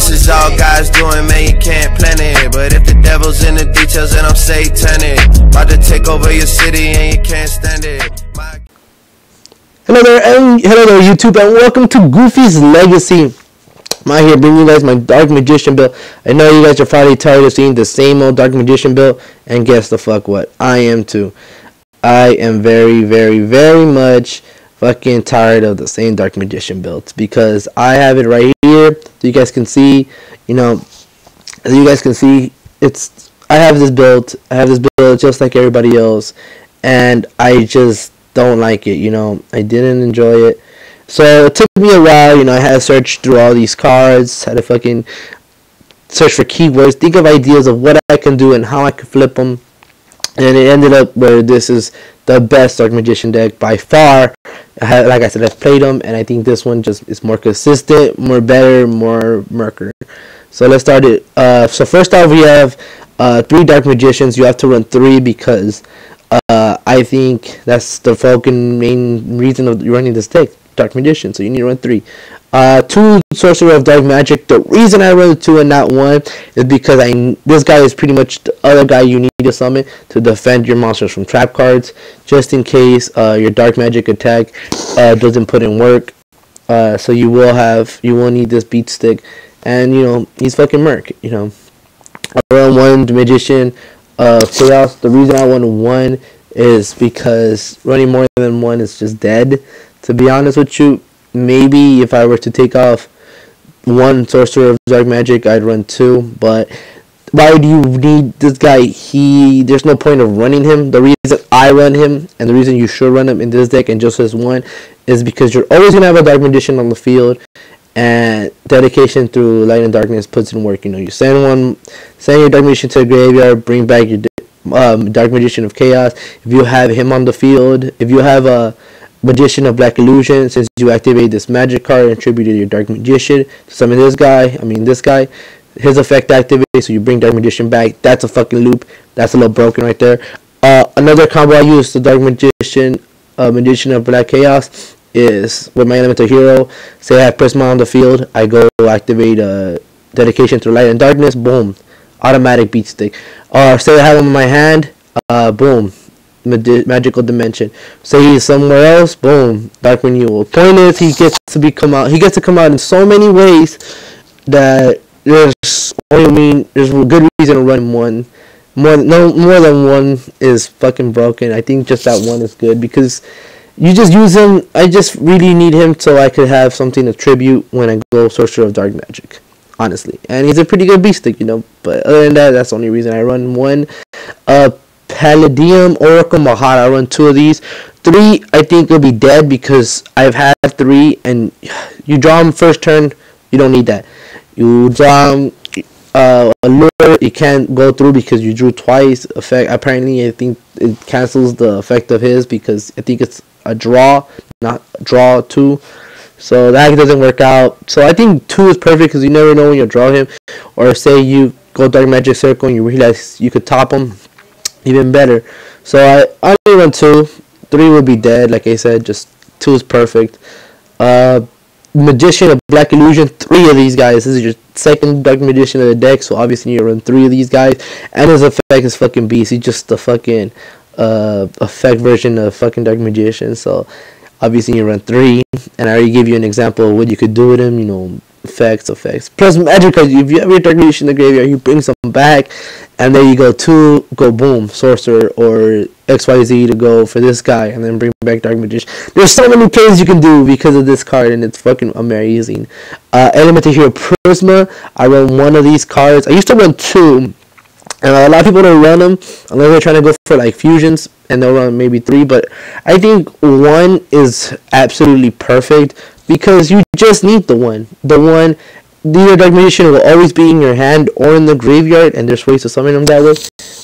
This is all God's doing, man, you can't plan it. But if the devil's in the details, then I'm satanic. About to take over your city and you can't stand it. Hello there YouTube, and welcome to Goofy's Legacy. I'm out here bringing you guys my Dark Magician build. I know you guys are probably tired of seeing the same old Dark Magician build, and guess the fuck what? I am too. I am very much fucking tired of the same Dark Magician builds, because I have it right here so you guys can see. You know, as you guys can see, I have this build just like everybody else, and I just don't like it. You know, I didn't enjoy it. So it took me a while. You know, I had to search through all these cards, had to fucking search for keywords, think of ideas of what I can do and how I can flip them, and it ended up where this is the best Dark Magician deck by far. Like I said, I've played them, and I think this one just is more consistent, more better, more murker. So let's start it. So first off, we have 3 Dark Magicians. You have to run 3 because I think that's the fucking main reason of running this deck, Dark Magician. So you need to run 3. 2 Sorcerer of Dark Magic. The reason I run 2 and not 1 is because this guy is pretty much the other guy you need to summon to defend your monsters from trap cards, just in case your Dark Magic attack doesn't put in work. So you will need this beat stick, and you know he's fucking merc. You know, I run 1 Magician Chaos. The reason I run 1 is because running more than 1 is just dead. To be honest with you, maybe if I were to take off 1 Sorcerer of Dark Magic, I'd run 2. But why do you need this guy? There's no point of running him. The reason I run him, and the reason you should run him in this deck and just as 1, is because you're always gonna have a Dark Magician on the field, and dedication through Light and Darkness puts in work. You know, you send your Dark Magician to the graveyard, bring back your Dark Magician of Chaos. If you have him on the field, if you have a Magician of Black Illusion, since you activate this magic card and attribute your Dark Magician to summon this guy, his effect activates, so you bring Dark Magician back. That's a fucking loop. That's a little broken right there. Another combo I use, the Dark Magician, Magician of Black Chaos, is with my elemental hero. Say I have Prisma on the field, I go activate dedication through Light and Darkness, boom, automatic beat stick. Or say I have him in my hand, boom, magical dimension. Say he's somewhere else, boom, Dark Renewal. Point is, he gets to come out in so many ways that there's a good reason to run 1. More than 1 is fucking broken. I think just that 1 is good, because you just use him. I just really need him so I could have something to tribute when I go Sorcerer of Dark Magic, honestly. And he's a pretty good beast stick, you know. But other than that, that's the only reason I run 1. Palladium Oracle Mahara. I run 2 of these. 3 I think will be dead, because I've had 3, and you draw him first turn. You don't need that. You draw him Allure, you can't go through because you drew twice. Effect, apparently I think it cancels the effect of his, because I think it's a draw, not draw 2. So that doesn't work out. So I think 2 is perfect, because you never know when you'll draw him. Or say you go Dark Magic Circle and you realize you could top him, even better. So I only run 2. 3 would be dead, like I said. Just 2 is perfect. Magician of Black Illusion, 3 of these guys. This is your second Dark Magician of the deck, so obviously you run 3 of these guys. And his effect is fucking beast. He's just the fucking effect version of fucking Dark Magician. So obviously you run 3, and I already gave you an example of what you could do with him. You know, effects. Plus magic cards. If you have your Dark Magician in the graveyard, you bring some back, and there you go. 2, go boom, Sorcerer or XYZ to go for this guy, and then bring back Dark Magician. There's so many plays you can do because of this card, and it's fucking amazing. Elemental Hero Prisma. I run 1 of these cards. I used to run 2, and a lot of people don't run them unless they're trying to go for like fusions, and they'll run maybe 3. But I think 1 is absolutely perfect, because you just need the 1. The Dark Magician will always be in your hand or in the graveyard, and there's ways to summon them that way.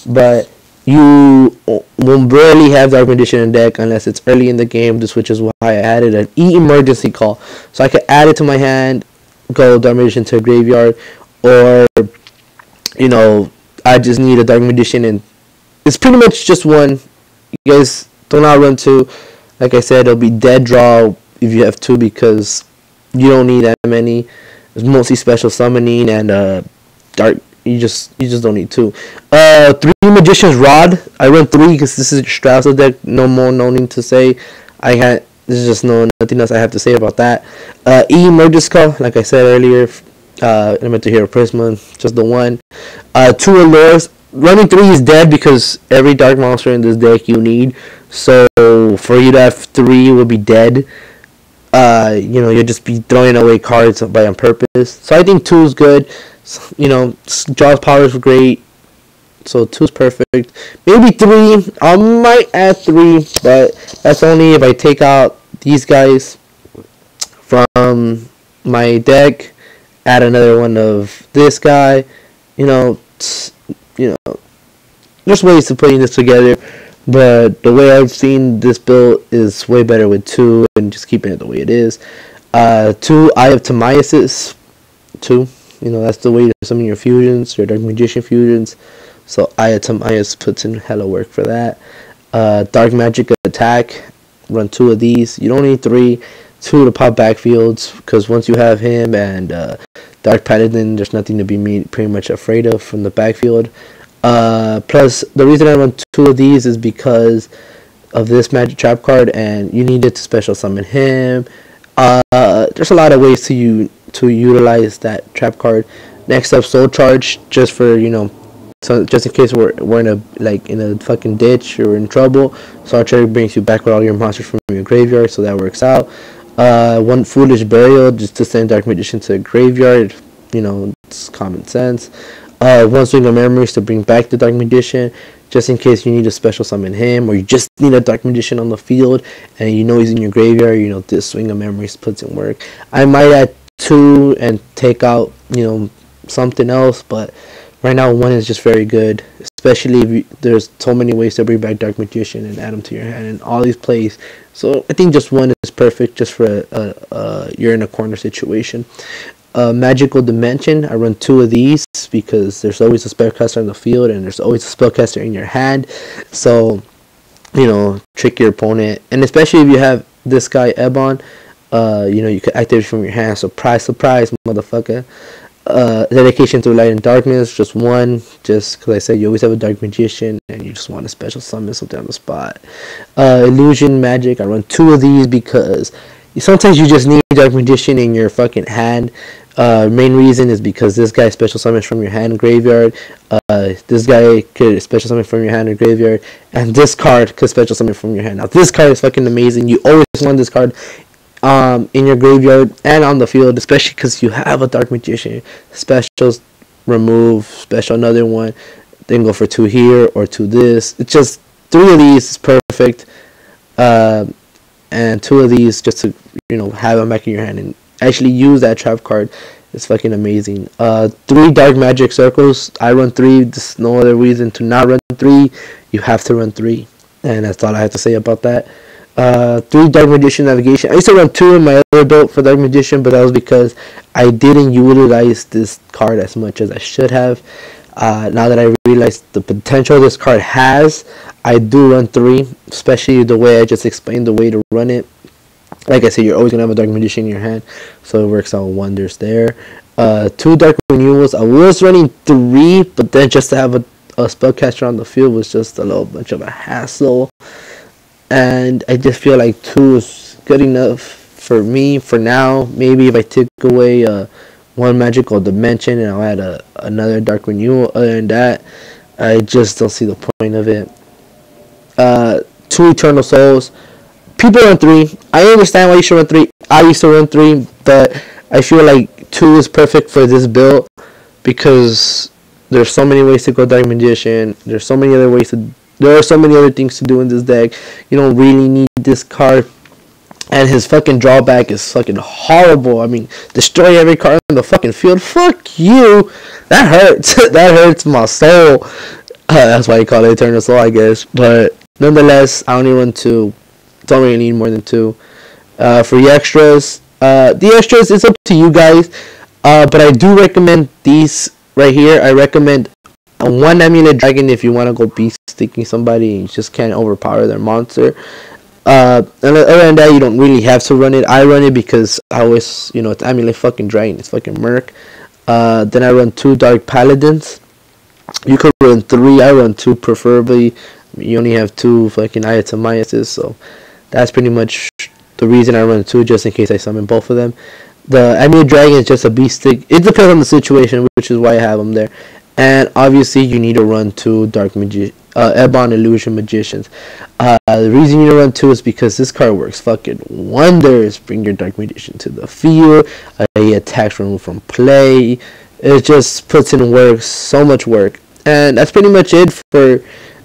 But you will barely have Dark Magician in deck unless it's early in the game, which is why I added an emergency call. So I could add it to my hand, go Dark Magician to a graveyard, or, you know, I just need a Dark Magician, and it's pretty much just 1. You guys do not run 2. Like I said, it'll be dead draw if you have 2, because you don't need that many. It's mostly special summoning and dark. You just don't need 2. 3 Magician's Rod. I run 3 because this is Strauss deck. No more, no need to say. I can't. There's just nothing else I have to say about that. Murgisco, like I said earlier. Elemental Hero Prisma, just the 1. 2 Allures. Running 3 is dead because every dark monster in this deck you need. So for you to have 3 will be dead. You'll just be throwing away cards by on purpose. So I think 2 is good. Draws power is great. So 2 is perfect. Maybe 3. I might add 3, but that's only if I take out these guys from my deck, add another one of this guy. There's ways to putting this together, but the way I've seen this build is way better with 2 and just keeping it the way it is. 2 Eye of Timaeus. 2. That's the way to summon your fusions, your Dark Magician fusions. So Eye of Timaeus puts in hella work for that. Dark Magic Attack. Run 2 of these. You don't need 3. 2 to pop backfields, because once you have him and Dark Paladin, there's nothing to be pretty much afraid of from the backfield. Plus, the reason I run 2 of these is because of this Magic Trap card, and you need it to special summon him. There's a lot of ways to utilize that trap card. Next up, Soul Charge, just for so just in case we're in a fucking ditch or in trouble. Soul Charge brings you back with all your monsters from your graveyard, so that works out. 1 Foolish Burial, just to send Dark Magician to the graveyard. It's common sense. 1 Swing of Memories to bring back the Dark Magician, just in case you need to special summon him, or you just need a Dark Magician on the field and he's in your graveyard. This Swing of Memories puts in work. I might add 2 and take out something else, but right now 1 is just very good, especially if there's so many ways to bring back Dark Magician and add him to your hand in all these plays. So I think just 1 is perfect, just for you're in a corner situation. Magical Dimension, I run 2 of these because there's always a spellcaster on the field and there's always a spellcaster in your hand. So trick your opponent, and especially if you have this guy Ebon, you can activate from your hand. Surprise, surprise, motherfucker. Dedication to Light and Darkness, just 1, just because I said you always have a Dark Magician and you just want a special summon something on the spot. Illusion Magic, I run 2 of these because sometimes you just need Dark Magician in your fucking hand. Main reason is because this guy special summons from your hand and graveyard. This guy could special summon from your hand and graveyard, and this card could special summon from your hand. Now this card is fucking amazing. You always want this card in your graveyard and on the field, especially because you have a Dark Magician. Specials remove, special another one, then go for 2 here or 2 this. It's just 3 of these is perfect, and 2 of these just to have them back in your hand and actually use that trap card. It's fucking amazing. 3 Dark Magic Circles. I run 3. There's no other reason to not run 3. You have to run 3, and that's all I have to say about that. 3 Dark Magician Navigation. I used to run 2 in my other build for Dark Magician, but that was because I didn't utilize this card as much as I should have. Now that I realize the potential this card has, I do run 3, especially the way I just explained the way to run it. Like I said, you're always going to have a Dark Magician in your hand, so it works out wonders there. 2 Dark Renewals. I was running 3, but then just to have a spellcaster on the field was just a little bunch of a hassle. And I just feel like 2 is good enough for me for now. Maybe if I take away 1 Magical Dimension and I'll add another Dark Renewal. Other than that, I just don't see the point of it. 2 Eternal Souls. People run 3. I understand why you should run 3. I used to run 3, but I feel like 2 is perfect for this build because there's so many ways to go Dark Magician. There's so many other ways to. There are so many other things to do in this deck. You don't really need this card, and his fucking drawback is fucking horrible. I mean, destroy every card in the fucking field. Fuck you. That hurts. That hurts my soul. That's why you call it Eternal Soul, I guess. But nonetheless, I only run 2. Don't really need more than 2. For the extras, it's up to you guys. But I do recommend these right here. I recommend 1 Amulet Dragon if you want to go beast sticking somebody and you just can't overpower their monster. And other than that, you don't really have to run it. I run it because I always, it's emulate fucking drain. It's fucking merc. Then I run 2 dark paladins. You could run 3. I run 2 preferably. You only have 2 fucking Iatamiases, so that's pretty much the reason I run 2, just in case I summon both of them. The emulate dragon is just a beast stick. It depends on the situation, which is why I have them there. And obviously, you need to run 2 dark Ebon Illusion Magicians. The reason you need to run 2 is because this card works fucking wonders. Bring your Dark Magician to the field. He attacks removed from play. It just puts in work, so much work. And that's pretty much it for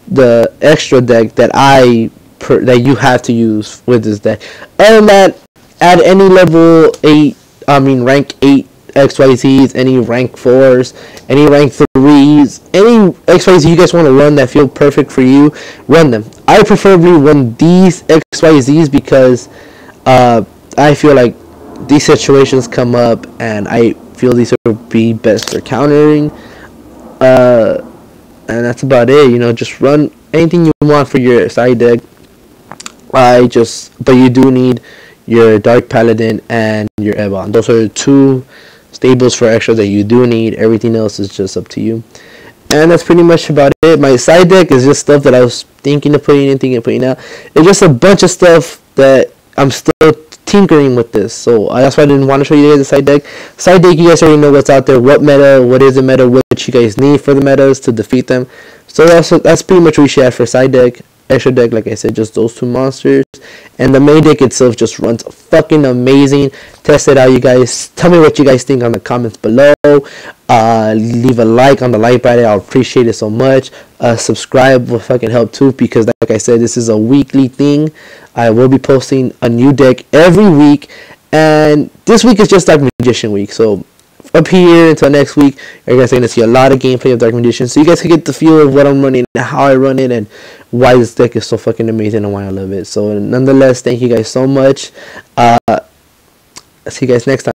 the extra deck that that you have to use with this deck. Other than that, at any level 8, rank 8 XYZs, any rank 4s, any rank 3s, any XYZ you guys want to run that feel perfect for you, run them. I preferably run these XYZs because I feel like these situations come up and I feel these would be best for countering. And that's about it. Just run anything you want for your side deck. But you do need your Dark Paladin and your Ebon. Those are the 2 stables for extra that you do need. Everything else is just up to you. And that's pretty much about it. My side deck is just stuff that I was thinking of putting in, thinking of putting out. It's just a bunch of stuff that I'm still tinkering with this. So that's why I didn't want to show you guys the side deck. Side deck, you guys already know what's out there, what meta, what is the meta, what you guys need for the metas to defeat them. So that's pretty much what we should have for side deck. Extra deck, like I said, just those 2 monsters. And the main deck itself just runs fucking amazing. Test it out, you guys. Tell me what you guys think on the comments below. Leave a like on the like button. I'll appreciate it so much. Subscribe will fucking help too, because like I said, this is a weekly thing. I will be posting a new deck every week. And this week is just Dark Magician week. So up here until next week, you guys are going to see a lot of gameplay of Dark Magician, so you guys can get the feel of what I'm running, how I run it, and why this deck is so fucking amazing and why I love it. So nonetheless, thank you guys so much. See you guys next time.